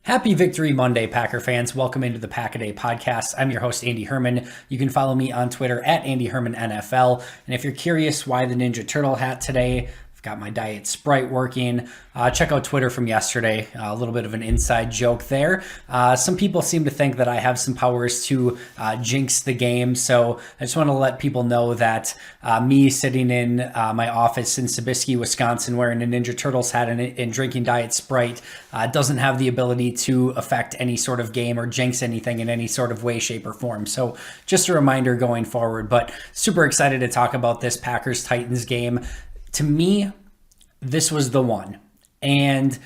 Happy Victory Monday, Packer fans. Welcome into the Pack-A-Day podcast. I'm your host, Andy Herman. You can follow me on Twitter at Andy Herman NFL. And if you're curious why the Ninja Turtle hat today, I've got my Diet Sprite working. Check out Twitter from yesterday. A little bit of an inside joke there. Some people seem to think that I have some powers to jinx the game. So I just want to let people know that me sitting in my office in Sobieski, Wisconsin, wearing a Ninja Turtles hat and drinking Diet Sprite doesn't have the ability to affect any sort of game or jinx anything in any sort of way, shape, or form. So just a reminder going forward. But super excited to talk about this Packers-Titans game. To me, this was the one. And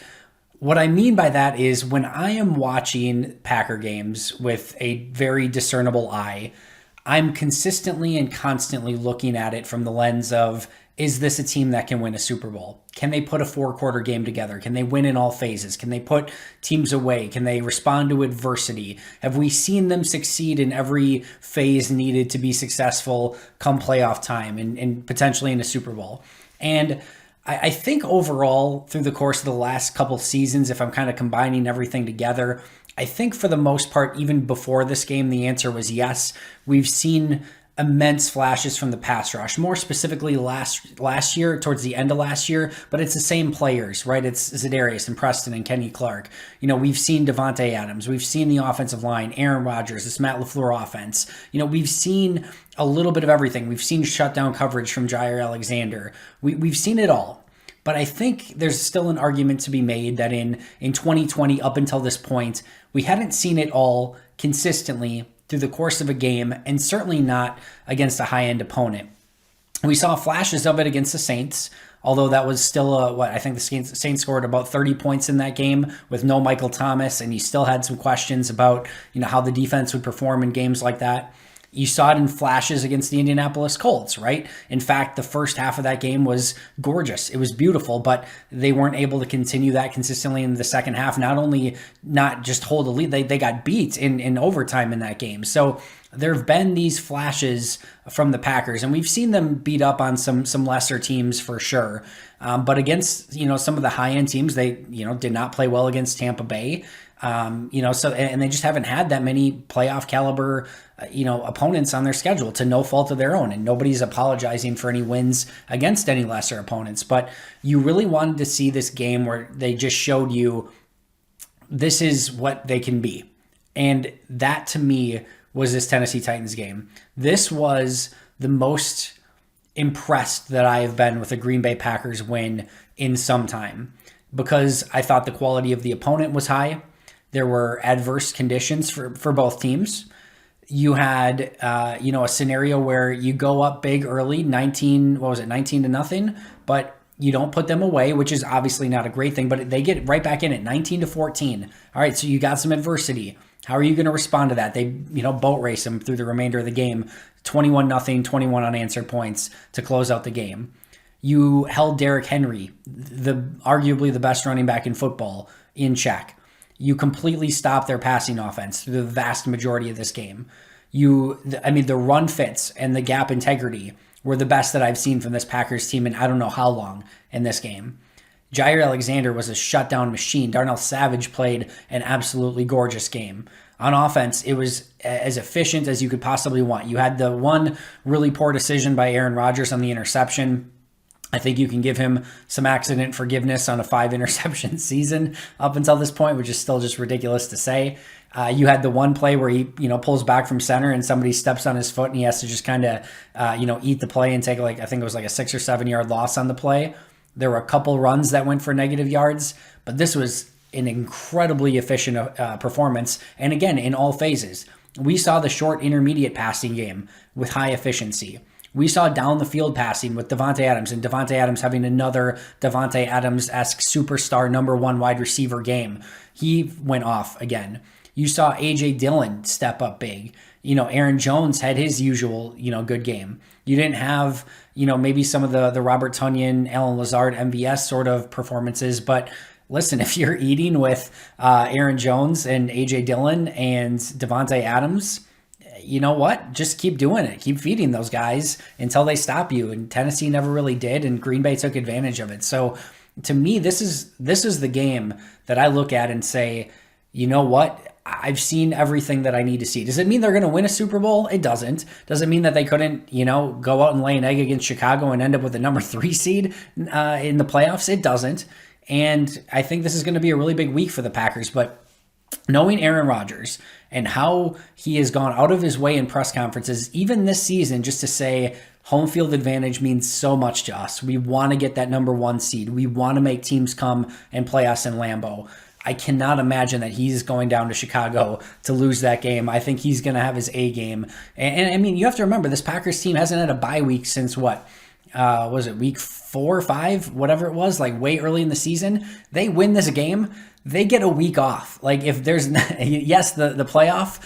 what I mean by that is when I am watching Packer games with a very discernible eye, I'm consistently and constantly looking at it from the lens of, is this a team that can win a Super Bowl? Can they put a 4-quarter game together? Can they win in all phases? Can they put teams away? Can they respond to adversity? Have we seen them succeed in every phase needed to be successful come playoff time and potentially in a Super Bowl? And I think overall, through the course of the last couple seasons, if I'm kind of combining everything together, I think for the most part, even before this game, the answer was yes. We've seen immense flashes from the pass rush, more specifically last year, towards the end of last year, but it's the same players, right? It's Za'Darius and Preston and Kenny Clark. You know, we've seen Davante Adams. We've seen the offensive line, Aaron Rodgers, this Matt LaFleur offense. You know, we've seen a little bit of everything. We've seen shutdown coverage from Jair Alexander. We've seen it all. But I think there's still an argument to be made that in 2020, up until this point, we hadn't seen it all consistently through the course of a game, and certainly not against a high-end opponent. We saw flashes of it against the Saints, although that was still I think the Saints scored about 30 points in that game with no Michael Thomas, and you still had some questions about, you know, how the defense would perform in games like that. You saw it in flashes against the Indianapolis Colts, right? In fact, the first half of that game was gorgeous. It was beautiful, but they weren't able to continue that consistently in the second half. Not just hold the lead, they got beat in overtime in that game. So there have been these flashes from the Packers, and we've seen them beat up on some lesser teams for sure. But against, you know, some of the high-end teams, they, you know, did not play well against Tampa Bay. And they just haven't had that many playoff caliber, opponents on their schedule to no fault of their own. And nobody's apologizing for any wins against any lesser opponents. But you really wanted to see this game where they just showed you this is what they can be. And that to me was this Tennessee Titans game. This was the most impressed that I have been with a Green Bay Packers win in some time, because I thought the quality of the opponent was high. There were adverse conditions for both teams. You had, a scenario where you go up big early, 19 to nothing, but you don't put them away, which is obviously not a great thing, but they get right back in it, 19 to 14. All right, so you got some adversity. How are you going to respond to that? They, boat race them through the remainder of the game, 21-0, 21 unanswered points to close out the game. You held Derrick Henry, arguably the best running back in football, in check. You completely stopped their passing offense through the vast majority of this game. The run fits and the gap integrity were the best that I've seen from this Packers team in I don't know how long in this game. Jair Alexander was a shutdown machine. Darnell Savage played an absolutely gorgeous game. On offense, it was as efficient as you could possibly want. You had the one really poor decision by Aaron Rodgers on the interception. I think you can give him some accident forgiveness on a 5-interception season up until this point, which is still just ridiculous to say. You had the one play where he, pulls back from center and somebody steps on his foot and he has to just kind of, eat the play and take I think it was like a 6 or 7 yard loss on the play. There were a couple runs that went for negative yards, but this was an incredibly efficient performance. And again, in all phases, we saw the short intermediate passing game with high efficiency. We saw down the field passing with Davante Adams, and Davante Adams having another Davante Adams-esque superstar number one wide receiver game. He went off again. You saw A.J. Dillon step up big. Aaron Jones had his usual, good game. You didn't have, maybe some of the Robert Tonyan, Alan Lazard, MVS sort of performances, but listen, if you're eating with Aaron Jones and A.J. Dillon and Davante Adams, you know what? Just keep doing it. Keep feeding those guys until they stop you. And Tennessee never really did, and Green Bay took advantage of it. So to me, this is the game that I look at and say, you know what? I've seen everything that I need to see. Does it mean they're going to win a Super Bowl? It doesn't. Does it mean that they couldn't, go out and lay an egg against Chicago and end up with the number 3 seed in the playoffs? It doesn't. And I think this is going to be a really big week for the Packers. But knowing Aaron Rodgers and how he has gone out of his way in press conferences, even this season, just to say home field advantage means so much to us. We want to get that number 1 seed. We want to make teams come and play us in Lambeau. I cannot imagine that he's going down to Chicago to lose that game. I think he's going to have his A game. And I mean, you have to remember, this Packers team hasn't had a bye week since what? Was it week 4 or 5? Whatever it was, like way early in the season. They win this game, they get a week off. Like if there's, yes, the playoff,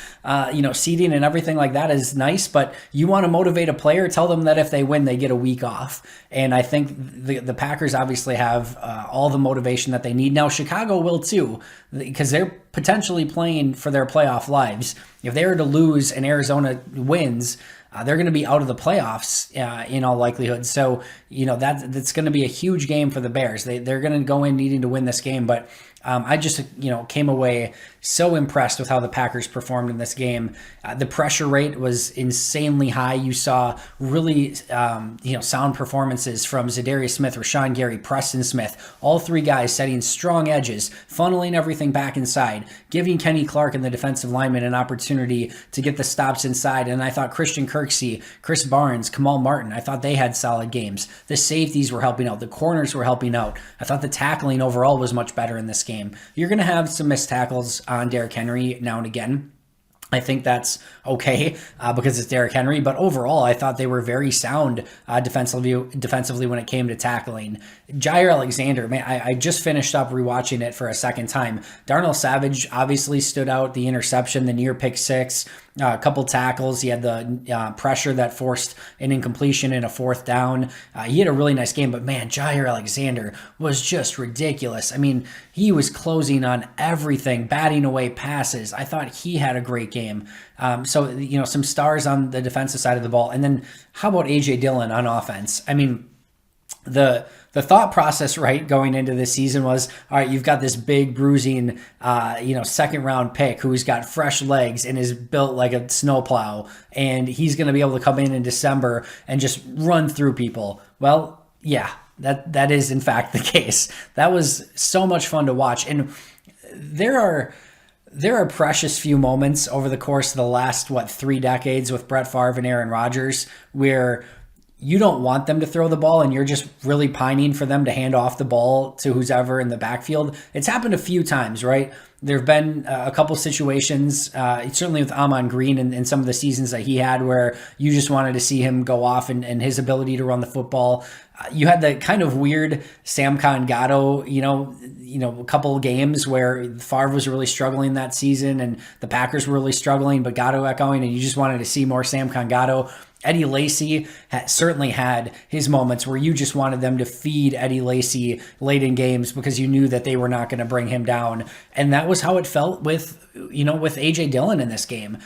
seeding and everything like that is nice, but you want to motivate a player, tell them that if they win, they get a week off. And I think the Packers obviously have all the motivation that they need. Now, Chicago will too, because they're potentially playing for their playoff lives. If they were to lose and Arizona wins, they're going to be out of the playoffs in all likelihood. So, that's going to be a huge game for the Bears. They're going to go in needing to win this game. But I just, came away so impressed with how the Packers performed in this game. The pressure rate was insanely high. You saw really, sound performances from Za'Darius Smith, Rashawn Gary, Preston Smith, all 3 guys setting strong edges, funneling everything back inside, giving Kenny Clark and the defensive lineman an opportunity to get the stops inside. And I thought Christian Kirksey, Chris Barnes, Kamal Martin, I thought they had solid games. The safeties were helping out. The corners were helping out. I thought the tackling overall was much better in this game. You're going to have some missed tackles on Derrick Henry now and again. I think that's okay because it's Derrick Henry, but overall, I thought they were very sound defensively when it came to tackling. Jaire Alexander, man, I just finished up rewatching it for a second time. Darnell Savage obviously stood out, the interception, the near pick 6, a couple tackles. He had the pressure that forced an incompletion in a 4th down. He had a really nice game, but man, Jaire Alexander was just ridiculous. I mean, he was closing on everything, batting away passes. I thought he had a great game. So, some stars on the defensive side of the ball. And then how about A.J. Dillon on offense? I mean, the thought process, right, going into this season was, all right, you've got this big bruising, second round pick who's got fresh legs and is built like a snowplow, and he's going to be able to come in December and just run through people. Well, yeah, that is in fact the case. That was so much fun to watch. And there are precious few moments over the course of the last, 3 decades with Brett Favre and Aaron Rodgers where you don't want them to throw the ball and you're just really pining for them to hand off the ball to who's ever in the backfield. It's happened a few times, right? There have been a couple situations, certainly with Ahman Green and some of the seasons that he had where you just wanted to see him go off and his ability to run the football. You had the kind of weird Samkon Gatto, a couple of games where Favre was really struggling that season and the Packers were really struggling, but Gatto echoing, and you just wanted to see more Samkon Gatto. Eddie Lacy certainly had his moments where you just wanted them to feed Eddie Lacy late in games because you knew that they were not going to bring him down. And that was how it felt with A.J. Dillon in this game.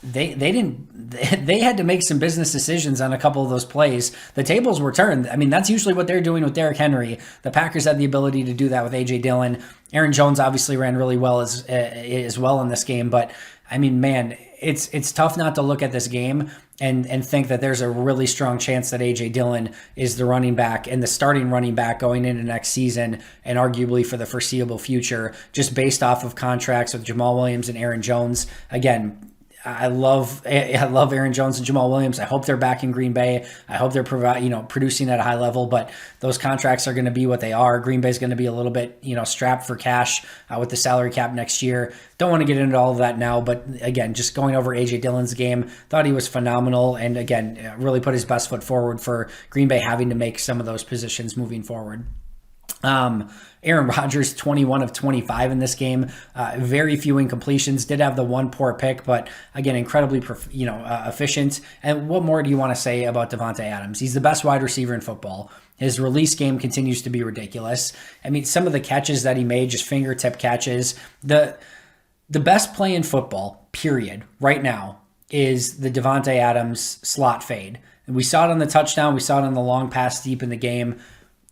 They had to make some business decisions on a couple of those plays. The tables were turned. I mean, that's usually what they're doing with Derrick Henry. The Packers had the ability to do that with A.J. Dillon. Aaron Jones obviously ran really well as well in this game. But, I mean, man, it's tough not to look at this game and think that there's a really strong chance that A.J. Dillon is the running back and the starting running back going into next season and arguably for the foreseeable future, just based off of contracts with Jamal Williams and Aaron Jones. Again, I love Aaron Jones and Jamal Williams. I hope they're back in Green Bay. I hope they're producing at a high level, but those contracts are going to be what they are. Green Bay is going to be a little bit, strapped for cash with the salary cap next year. Don't want to get into all of that now, but again, just going over A.J. Dillon's game, thought he was phenomenal and again, really put his best foot forward for Green Bay having to make some of those positions moving forward. Aaron Rodgers, 21 of 25 in this game. Very few incompletions. Did have the one poor pick, but again, incredibly efficient. And what more do you want to say about Davante Adams? He's the best wide receiver in football. His release game continues to be ridiculous. I mean, some of the catches that he made, just fingertip catches. The best play in football, period, right now, is the Davante Adams slot fade. And we saw it on the touchdown. We saw it on the long pass deep in the game.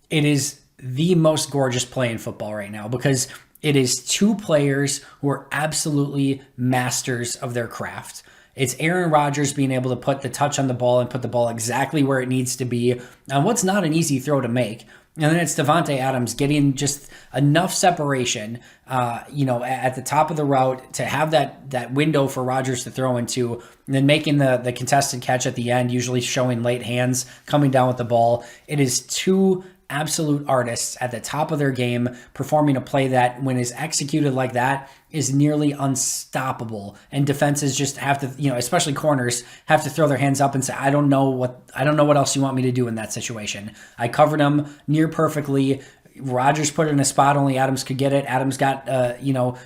It is the most gorgeous play in football right now because It is two players who are absolutely masters of their craft. It's Aaron Rodgers being able to put the touch on the ball and put the ball exactly where it needs to be on what's not an easy throw to make. And then it's Davante Adams getting just enough separation, at the top of the route to have that window for Rodgers to throw into, and then making the contested catch at the end, usually showing late hands, coming down with the ball. It is two absolute artists at the top of their game performing a play that, when is executed like that, is nearly unstoppable. And defenses just have to, especially corners, have to throw their hands up and say, I don't know what else you want me to do in that situation. I covered him near perfectly. Rodgers put it in a spot only Adams could get it. Adams got,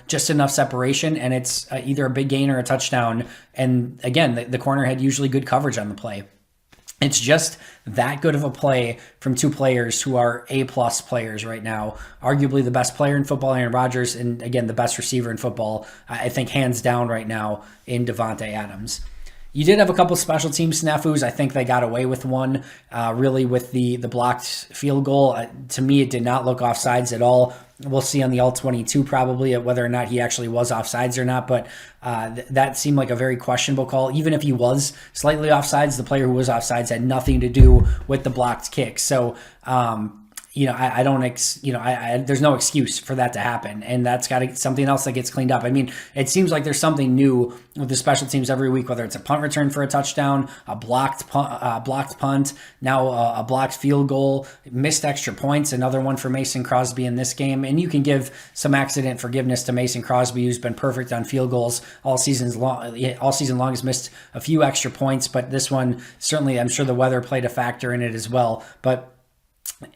just enough separation, and it's either a big gain or a touchdown. And again, the corner had usually good coverage on the play. It's just that good of a play from two players who are A-plus players right now. Arguably the best player in football, Aaron Rodgers, and again, the best receiver in football, I think hands down right now, in Davante Adams. You did have a couple special team snafus. I think they got away with one, really, with the blocked field goal. To me, it did not look offsides at all. We'll see on the All-22 probably whether or not he actually was offsides or not, but that seemed like a very questionable call. Even if he was slightly offsides, the player who was offsides had nothing to do with the blocked kick. So, there's no excuse for that to happen, and that's got to something else that gets cleaned up. I mean, it seems like there's something new with the special teams every week, whether it's a punt return for a touchdown, a blocked punt, now a blocked field goal, missed extra points, another one for Mason Crosby in this game. And you can give some accident forgiveness to Mason Crosby, who's been perfect on field goals all season long, has missed a few extra points, but this one certainly, I'm sure the weather played a factor in it as well. But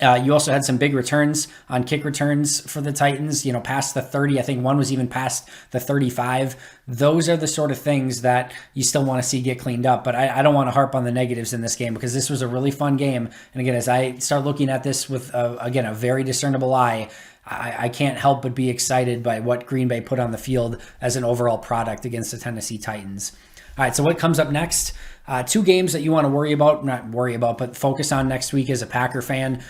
you also had some big returns on kick returns for the Titans, past the 30. I think one was even past the 35. Those are the sort of things that you still want to see get cleaned up. But I don't want to harp on the negatives in this game, because this was a really fun game. And again, as I start looking at this with, a very discernible eye, I can't help but be excited by what Green Bay put on the field as an overall product against the Tennessee Titans. All right, so what comes up next? Two games that you want to not worry about, but focus on next week as a Packer fan.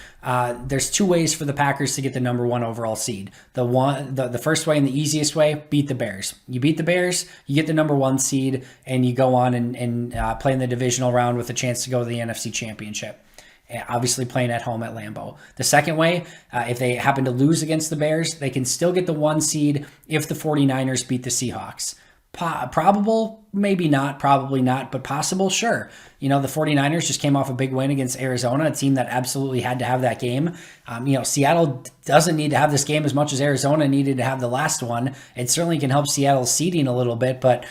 There's two ways for the Packers to get the number one overall seed. The first way and the easiest way, beat the Bears. You beat the Bears, you get the number one seed, and you go on and play in the divisional round with a chance to go to the NFC Championship. Obviously playing at home at Lambeau. The second way, if they happen to lose against the Bears, they can still get the one seed if the 49ers beat the Seahawks. Probable, maybe not, probably not, but possible, sure. The 49ers just came off a big win against Arizona, a team that absolutely had to have that game. Seattle doesn't need to have this game as much as Arizona needed to have the last one. It certainly can help Seattle's seeding a little bit, but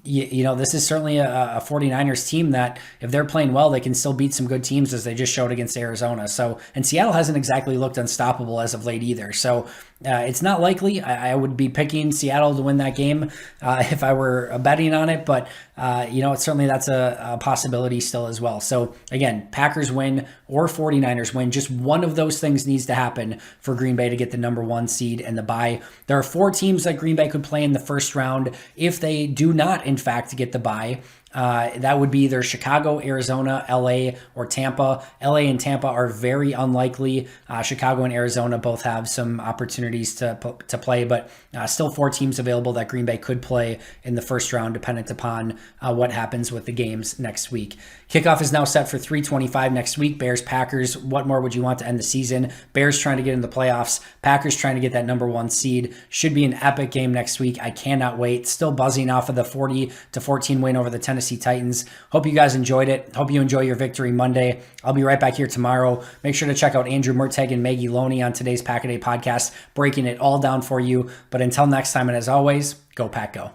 this is certainly a 49ers team that, if they're playing well, they can still beat some good teams, as they just showed against Arizona. So, and Seattle hasn't exactly looked unstoppable as of late either. So it's not likely. I would be picking Seattle to win that game if I were betting on it, but certainly that's a possibility still as well. So again, Packers win or 49ers win. Just one of those things needs to happen for Green Bay to get the number one seed and the bye. There are four teams that Green Bay could play in the first round if they do not, in fact, get the bye. That would be either Chicago, Arizona, LA, or Tampa. LA and Tampa are very unlikely. Chicago and Arizona both have some opportunities to play, but still four teams available that Green Bay could play in the first round, dependent upon what happens with the games next week. Kickoff is now set for 3:25 next week. Bears, Packers. What more would you want to end the season? Bears trying to get in the playoffs. Packers trying to get that number one seed. Should be an epic game next week. I cannot wait. Still buzzing off of the 40-14 win over the Tennessee Titans. Hope you guys enjoyed it. Hope you enjoy your victory Monday. I'll be right back here tomorrow. Make sure to check out Andrew Merteg and Maggie Loney on today's Pack-A-Day podcast, breaking it all down for you. But until next time, and as always, go Pack Go.